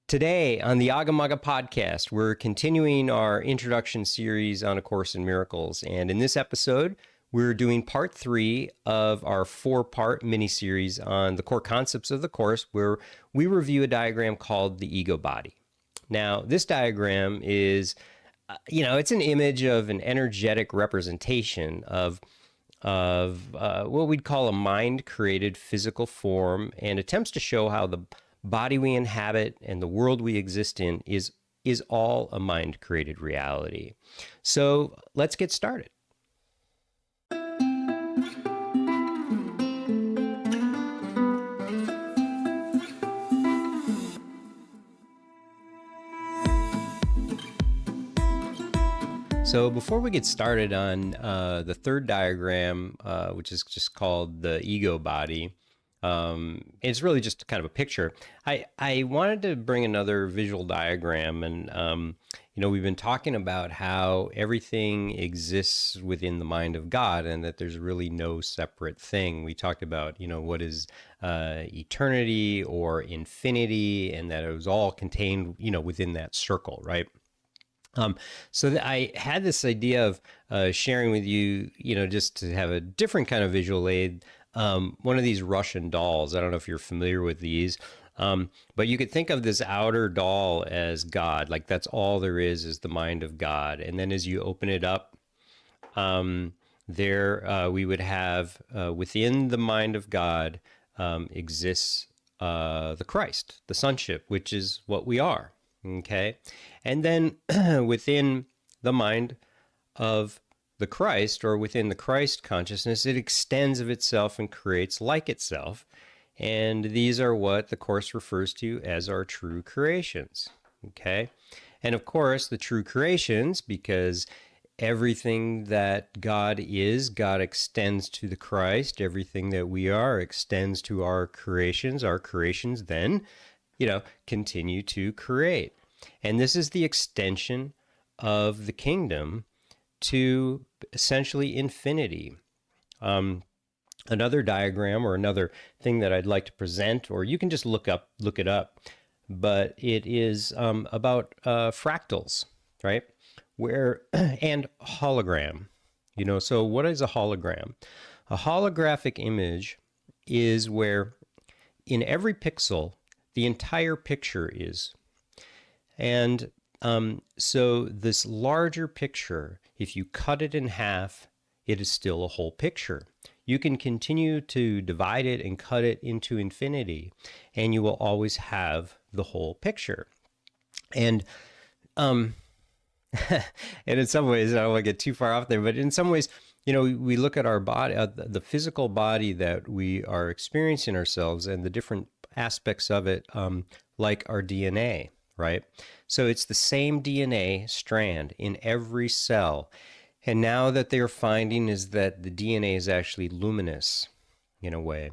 Today on the Agamaga podcast, we're continuing our introduction series on A Course in Miracles. And in this episode, we're doing part 3 of our 4-part mini-series on the core concepts of the Course, where we review a diagram called the ego body. Now, this diagram is, it's an image of an energetic representation of what we'd call a mind-created physical form, and attempts to show how the body we inhabit and the world we exist in is all a mind-created reality. So let's get started. So before we get started on the third diagram, which is just called the ego body, it's really just kind of a picture. I wanted to bring another visual diagram, and we've been talking about how everything exists within the mind of God, and that there's really no separate thing. We talked about what is eternity or infinity, and that it was all contained within that circle, right? So I had this idea of sharing with you, just to have a different kind of visual aid. One of these Russian dolls. I don't know if you're familiar with these, but you could think of this outer doll as God. Like that's all there is the mind of God. And then as you open it up, we would have within the mind of God exists the Christ, the sonship, which is what we are. Okay. And then within the mind of the Christ, or within the Christ consciousness, it extends of itself and creates like itself. And these are what the Course refers to as our true creations. Okay. And of course, the true creations, because everything that God is, God extends to the Christ. Everything that we are extends to our creations. Our creations then continue to create. And this is the extension of the kingdom to essentially infinity. Another diagram, or another thing that I'd like to present, or you can just look it up, but it is about fractals, right? And hologram. So what is a hologram? A holographic image is where in every pixel, the entire picture is. And so this larger picture, if you cut it in half, it is still a whole picture. You can continue to divide it and cut it into infinity, and you will always have the whole picture. And and in some ways, I don't want to get too far off there, but in some ways, we look at our body, the physical body that we are experiencing ourselves, and the different aspects of it, like our DNA, right? So it's the same DNA strand in every cell. And now that they're finding is that the DNA is actually luminous in a way.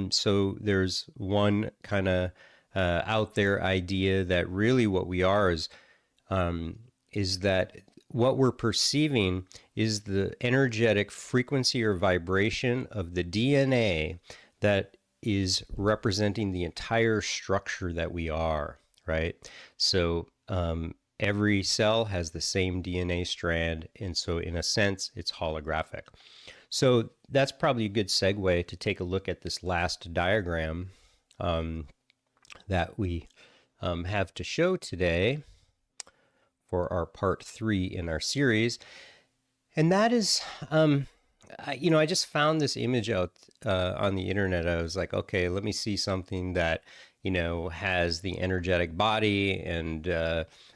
So there's one kind of out there idea that really what we are is that what we're perceiving is the energetic frequency or vibration of the DNA that is representing the entire structure that we are, right? So every cell has the same DNA strand, and so in a sense, it's holographic. So that's probably a good segue to take a look at this last diagram that we have to show today for our part 3 in our series. And that is, I just found this image out on the internet. I was like, okay, let me see something that, has the energetic body. And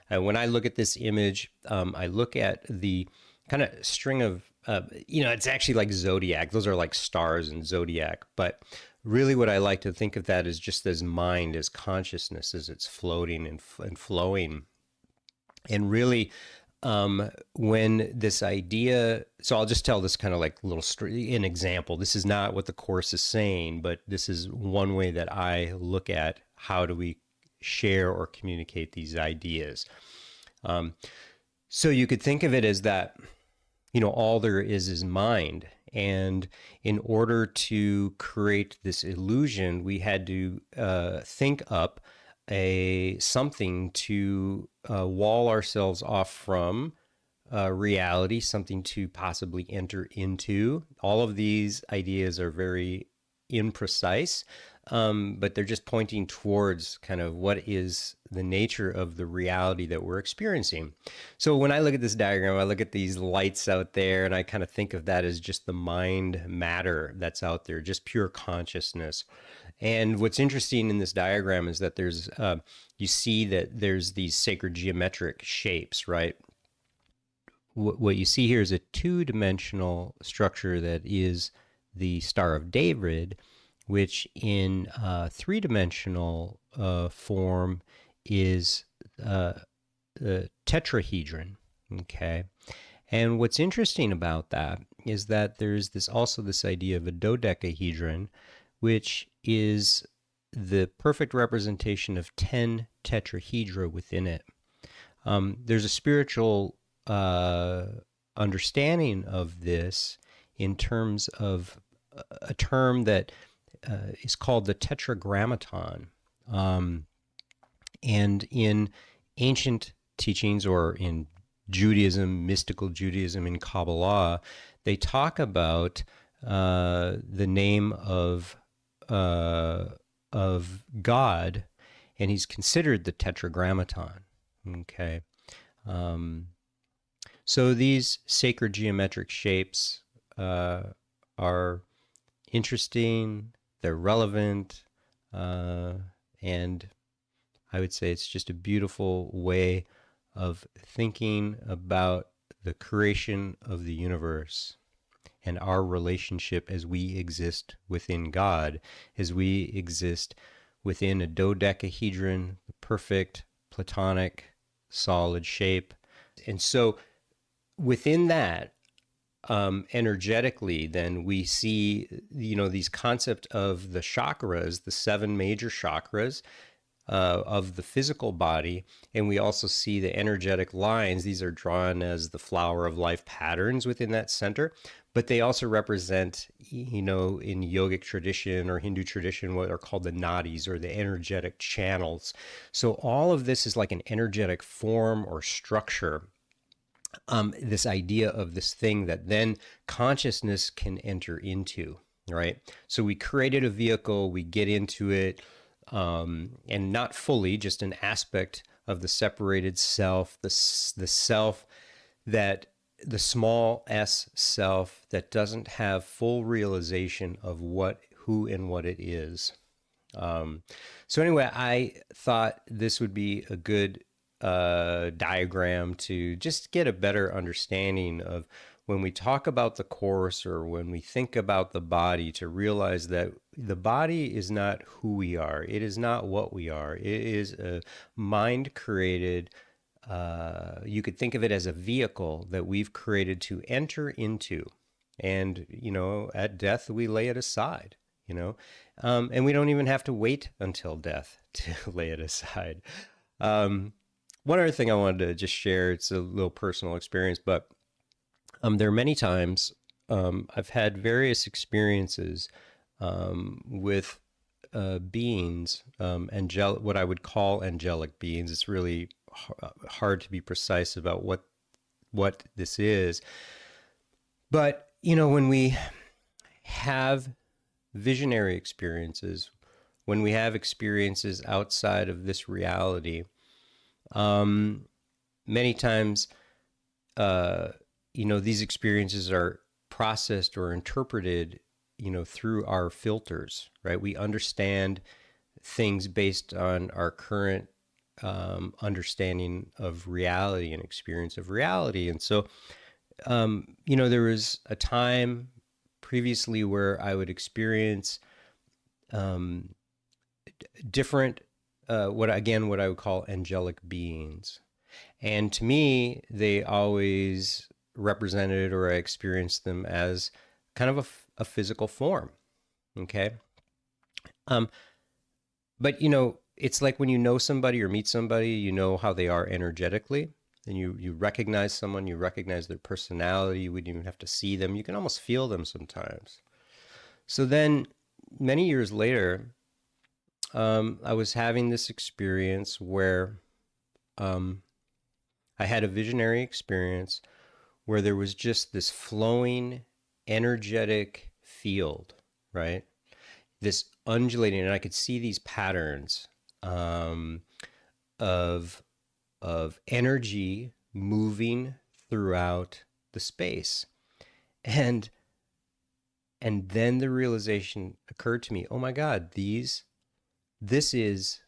when I look at this image, I look at the kind of string of, it's actually like zodiac. Those are like stars in zodiac. But really what I like to think of that is just as mind, as consciousness, as it's floating and flowing. And really, when this idea, so I'll just tell this kind of like little story, an example. This is not what the Course is saying, but this is one way that I look at how do we share or communicate these ideas. So you could think of it as that, all there is mind. And in order to create this illusion, we had to think up a something to wall ourselves off from reality, something to possibly enter into. All of these ideas are very imprecise, but they're just pointing towards kind of what is the nature of the reality that we're experiencing. So when I look at this diagram, I look at these lights out there, and I kind of think of that as just the mind matter that's out there, just pure consciousness. And what's interesting in this diagram is that you see that there's these sacred geometric shapes, right? What you see here is a two-dimensional structure that is the Star of David, which in three-dimensional form is the tetrahedron. Okay, and what's interesting about that is that there's this idea of a dodecahedron, which is the perfect representation of 10 tetrahedra within it. There's a spiritual understanding of this in terms of a term that is called the tetragrammaton. And in ancient teachings, or in Judaism, mystical Judaism, in Kabbalah, they talk about the name of God, and he's considered the tetragrammaton. Okay. So these sacred geometric shapes are interesting, they're relevant, and I would say it's just a beautiful way of thinking about the creation of the universe and our relationship as we exist within God, as we exist within a dodecahedron, the perfect platonic solid shape. And so within that, energetically, then we see, these concept of the chakras, the seven major chakras of the physical body, and we also see the energetic lines. These are drawn as the flower of life patterns within that center, but they also represent, in yogic tradition or Hindu tradition, what are called the nadis, or the energetic channels. So all of this is like an energetic form or structure. This idea of this thing that then consciousness can enter into, right? So we created a vehicle, we get into it, and not fully, just an aspect of the separated self, the self that, the small s self that doesn't have full realization of who and what it is. So anyway, I thought this would be a good diagram to just get a better understanding of when we talk about the Course, or when we think about the body, to realize that the body is not who we are. It is not what we are. It is a mind created, you could think of it as a vehicle that we've created to enter into. And, at death, we lay it aside, and we don't even have to wait until death to lay it aside. One other thing I wanted to just share, it's a little personal experience, but there are many times I've had various experiences with beings, what I would call angelic beings. It's really hard to be precise about what this is. But, when we have visionary experiences, when we have experiences outside of this reality, many times, these experiences are processed or interpreted, through our filters, right? We understand things based on our current understanding of reality and experience of reality. And so, there was a time previously where I would experience different, what I would call angelic beings. And to me, they always represented, or I experienced them as kind of a physical form. Okay. But it's like when you know somebody or meet somebody, you know how they are energetically, and you recognize someone, you recognize their personality. You wouldn't even have to see them. You can almost feel them sometimes. So then many years later, I was having this experience where um, I had a visionary experience where there was just this flowing, energetic field, right? This undulating, and I could see these patterns um, of energy moving throughout the space, and then the realization occurred to me: oh my God, this is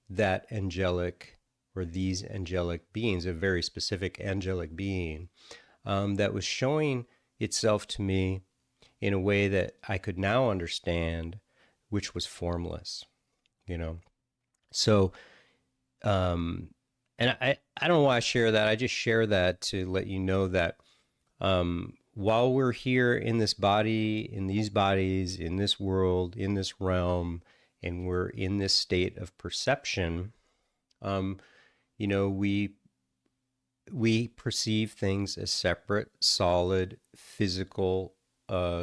that angelic, or these angelic beings, a very specific angelic being that was showing itself to me in a way that I could now understand, which was formless, you know. So, um, and I don't know why I share that. I just share that to let you know that while we're here in this body, in these bodies, in this world, in this realm, and we're in this state of perception, um, you know, we perceive things as separate, solid, physical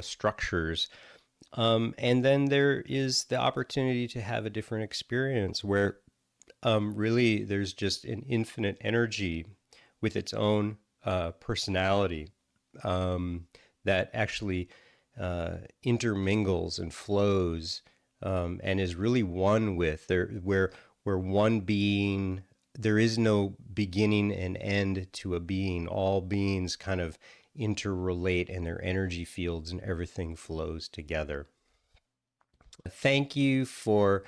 structures. And then there is the opportunity to have a different experience where really there's just an infinite energy with its own personality um, that actually intermingles and flows and is really one with there, where one being, there is no beginning and end to a being. All beings kind of interrelate, and their energy fields and everything flows together. Thank you for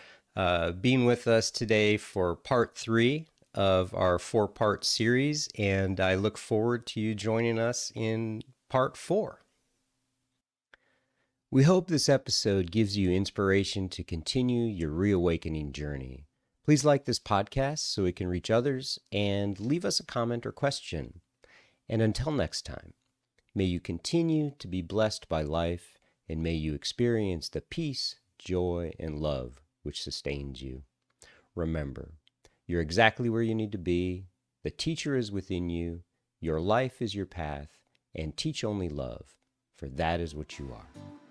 being with us today for part 3 of our 4-part series, and I look forward to you joining us in part 4. We hope this episode gives you inspiration to continue your reawakening journey. Please like this podcast so it can reach others, and leave us a comment or question. And until next time, may you continue to be blessed by life, and may you experience the peace, joy, and love which sustains you. Remember, you're exactly where you need to be. The teacher is within you. Your life is your path, and teach only love, for that is what you are.